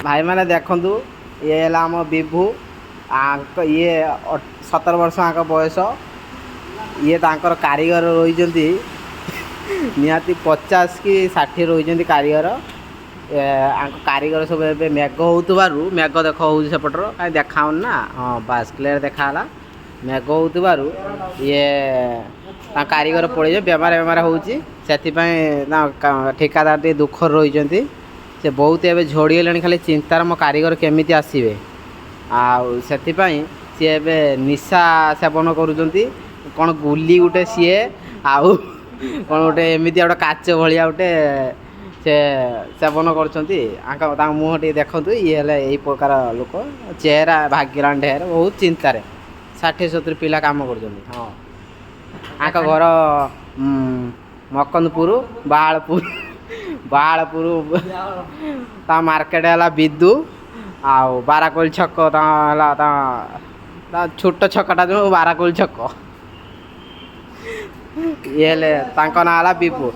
भाई मैंने देखु ये है आम विभु ये 17 वर्ष आंक बयस ये तांकर कारीगर रही निहाती 50 कि 60 रही कारीगर कारीगर सब ए मेघ होतु मेघ देख हो सेपटर कहीं देखा ना हाँ बास क्लियर देखा मेघ होतु ये कारीगर पड़े बेमार बेमार होती ठिकादार टे दुखर रही से बहुत एवं झड़गले खाली चिंतार मो कारीगर केमी आसवे आपाई सी ए निशा सेवन करुँच कौन गुली गोटे सीए आउ कौन गोटे एमती गोटे काच भाया गोटे से सेवन कर मुँह टे देखु ये यही प्रकार लोक चेहरा भाग्यलान ढेर बहुत चिंतार 60-70 पिला काम कर हाँ आंक घर मकंदपुर बालपुर बालपुर मार्केट है विदु आउ बाराकोल छक छोट छकटा जो बाराकोल छक ये ना विभु